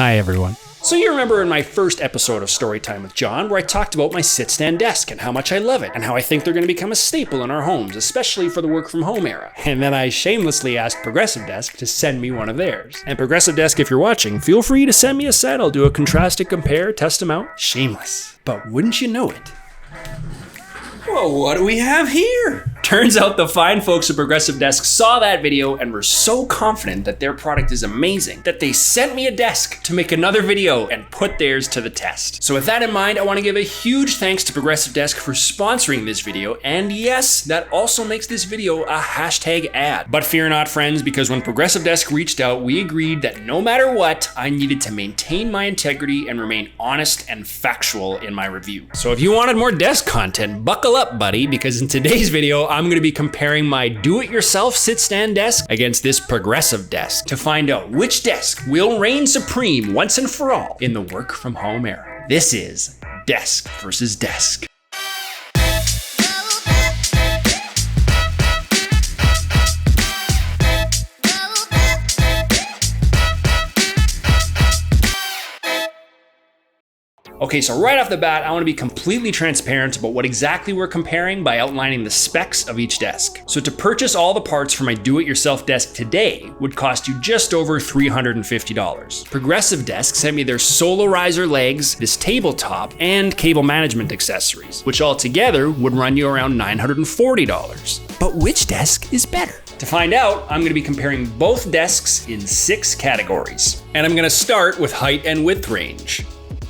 Hi everyone. So you remember in my first episode of Storytime with John where I talked about my sit-stand desk and how much I love it and how I think they're going to become a staple in our homes, especially for the work from home era. And then I shamelessly asked Progressive Desk to send me one of theirs. And Progressive Desk, if you're watching, feel free to send me a set. I'll do a contrast and compare, test them out. Shameless. But wouldn't you know it? Well, what do we have here? Turns out the fine folks at Progressive Desk saw that video and were so confident that their product is amazing that they sent me a desk to make another video and put theirs to the test. So with that in mind, I want to give a huge thanks to Progressive Desk for sponsoring this video, and yes, that also makes this video a hashtag ad. But fear not, friends, because when Progressive Desk reached out, we agreed that no matter what, I needed to maintain my integrity and remain honest and factual in my review. So if you wanted more desk content, buckle up, buddy, because in today's video, I'm going to be comparing my do-it-yourself sit-stand desk against this Progressive Desk to find out which desk will reign supreme once and for all in the work-from-home era. This is Desk versus Desk. Okay, so right off the bat, I want to be completely transparent about what exactly we're comparing by outlining the specs of each desk. So to purchase all the parts for my do-it-yourself desk today would cost you just over $350. Progressive Desk sent me their solo riser legs, this tabletop, and cable management accessories, which altogether would run you around $940. But which desk is better? To find out, I'm going to be comparing both desks in 6 categories. And I'm going to start with height and width range.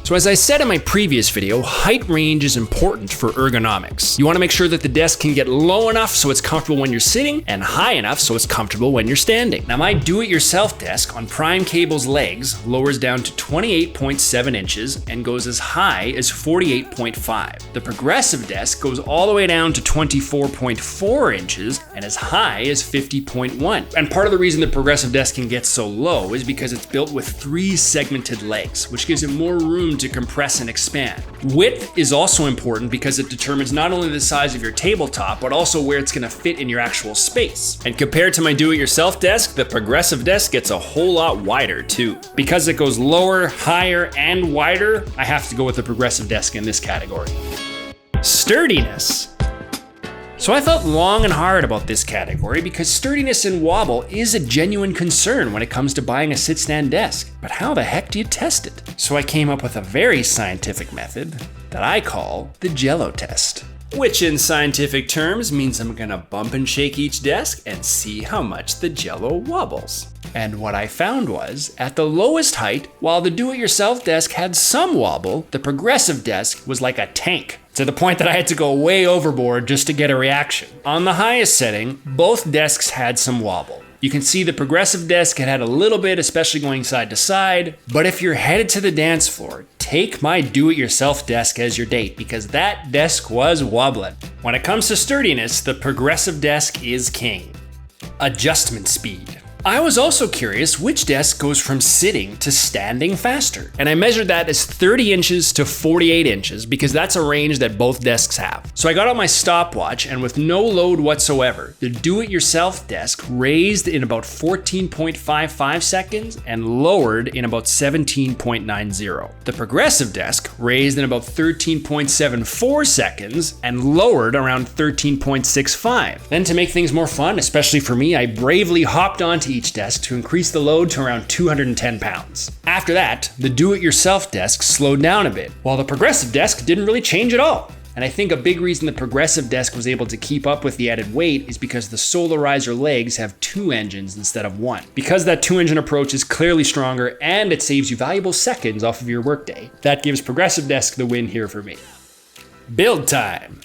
So as I said in my previous video, height range is important for ergonomics. You want to make sure that the desk can get low enough so it's comfortable when you're sitting and high enough so it's comfortable when you're standing. Now my do-it-yourself desk on Prime Cable's legs lowers down to 28.7 inches and goes as high as 48.5. The Progressive Desk goes all the way down to 24.4 inches and as high as 50.1. And part of the reason the Progressive Desk can get so low is because it's built with 3 segmented legs, which gives it more room to compress and expand. Width is also important because it determines not only the size of your tabletop, but also where it's going to fit in your actual space. And compared to my do-it-yourself desk, the Progressive Desk gets a whole lot wider too. Because it goes lower, higher, and wider, I have to go with the Progressive Desk in this category. Sturdiness. So I thought long and hard about this category because sturdiness and wobble is a genuine concern when it comes to buying a sit-stand desk. But how the heck do you test it? So I came up with a very scientific method that I call the Jell-O test. Which in scientific terms means I'm gonna bump and shake each desk and see how much the Jell-O wobbles. And what I found was, at the lowest height, while the do-it-yourself desk had some wobble, the Progressive Desk was like a tank, to the point that I had to go way overboard just to get a reaction. On the highest setting, both desks had some wobble. You can see the Progressive Desk had a little bit, especially going side to side, but if you're headed to the dance floor, take my do-it-yourself desk as your date because that desk was wobbling. When it comes to sturdiness, the Progressive Desk is king. Adjustment speed. I was also curious which desk goes from sitting to standing faster. And I measured that as 30 inches to 48 inches because that's a range that both desks have. So I got out my stopwatch and with no load whatsoever, the do-it-yourself desk raised in about 14.55 seconds and lowered in about 17.90. The Progressive Desk raised in about 13.74 seconds and lowered around 13.65. Then to make things more fun, especially for me, I bravely hopped onto each desk to increase the load to around 210 pounds. After that, the do-it-yourself desk slowed down a bit, while the Progressive Desk didn't really change at all. And I think a big reason the Progressive Desk was able to keep up with the added weight is because the solo riser legs have 2 engines instead of 1. Because that 2-engine approach is clearly stronger and it saves you valuable seconds off of your workday, that gives Progressive Desk the win here for me. Build time.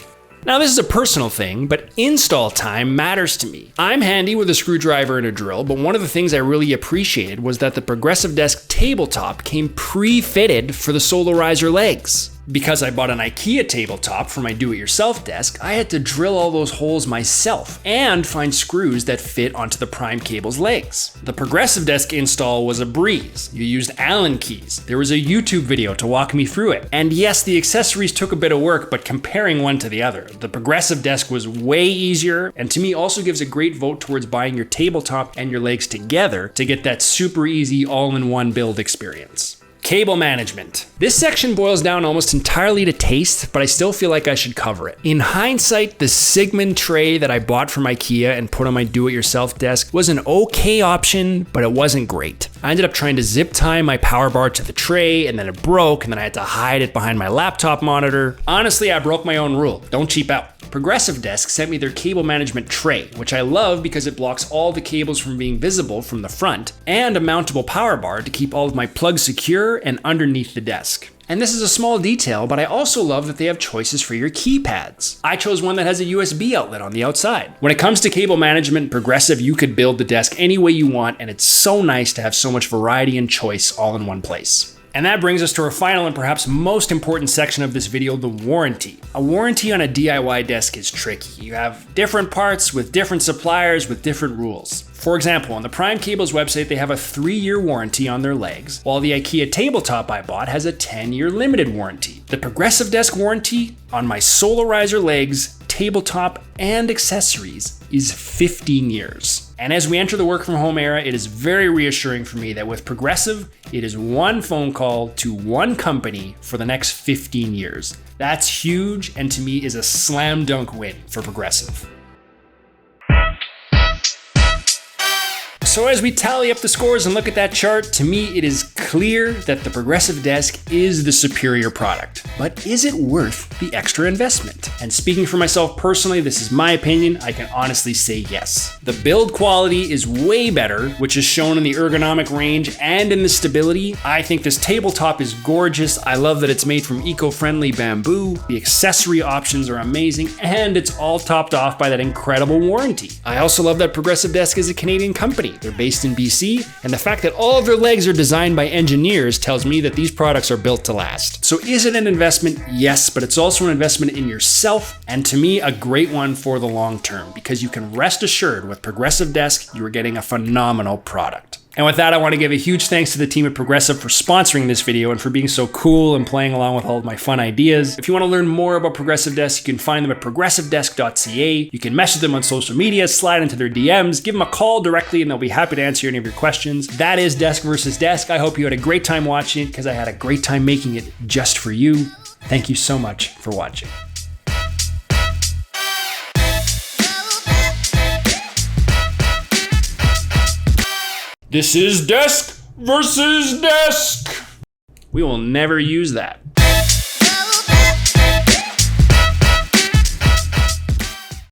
Now this is a personal thing, but install time matters to me. I'm handy with a screwdriver and a drill, but one of the things I really appreciated was that the Progressive Desk tabletop came pre-fitted for the solo riser legs. Because I bought an IKEA tabletop for my do-it-yourself desk, I had to drill all those holes myself and find screws that fit onto the Prime cable's legs. The Progressive Desk install was a breeze. You used Allen keys. There was a YouTube video to walk me through it. And yes, the accessories took a bit of work, but comparing one to the other, the Progressive Desk was way easier, and to me also gives a great vote towards buying your tabletop and your legs together to get that super easy all-in-one build experience. Cable management. This section boils down almost entirely to taste, but I still feel like I should cover it. In hindsight, the Sigmund tray that I bought from IKEA and put on my do-it-yourself desk was an okay option, but it wasn't great. I ended up trying to zip tie my power bar to the tray, and then it broke, and then I had to hide it behind my laptop monitor. Honestly, I broke my own rule. Don't cheap out. Progressive Desk sent me their cable management tray, which I love because it blocks all the cables from being visible from the front, and a mountable power bar to keep all of my plugs secure and underneath the desk. And this is a small detail, but I also love that they have choices for your keypads. I chose one that has a USB outlet on the outside. When it comes to cable management, Progressive, you could build the desk any way you want, and it's so nice to have so much variety and choice all in one place. And that brings us to our final and perhaps most important section of this video, the warranty. A warranty on a DIY desk is tricky. You have different parts with different suppliers with different rules. For example, on the Prime Cable's website, they have a 3-year warranty on their legs, while the IKEA tabletop I bought has a 10-year limited warranty. The Progressive Desk warranty on my Solarizer legs, tabletop, and accessories is 15 years. And as we enter the work from home era, it is very reassuring for me that with Progressive, it is one phone call to one company for the next 15 years. That's huge, and to me is a slam dunk win for Progressive. So as we tally up the scores and look at that chart, to me it is clear that the Progressive Desk is the superior product. But is it worth the extra investment? And speaking for myself personally, this is my opinion, I can honestly say yes. The build quality is way better, which is shown in the ergonomic range and in the stability. I think this tabletop is gorgeous. I love that it's made from eco-friendly bamboo. The accessory options are amazing, and it's all topped off by that incredible warranty. I also love that Progressive Desk is a Canadian company. They're based in BC, and the fact that all of their legs are designed by engineers tells me that these products are built to last. So is it an investment? Yes, but it's also an investment in yourself, and to me, a great one for the long term, because you can rest assured with Progressive Desk, you are getting a phenomenal product. And with that, I want to give a huge thanks to the team at Progressive for sponsoring this video and for being so cool and playing along with all of my fun ideas. If you want to learn more about Progressive Desk, you can find them at progressivedesk.ca. You can message them on social media, slide into their DMs, give them a call directly, and they'll be happy to answer any of your questions. That is Desk versus Desk. I hope you had a great time watching it because I had a great time making it just for you. Thank you so much for watching. This is Desk versus Desk. We will never use that.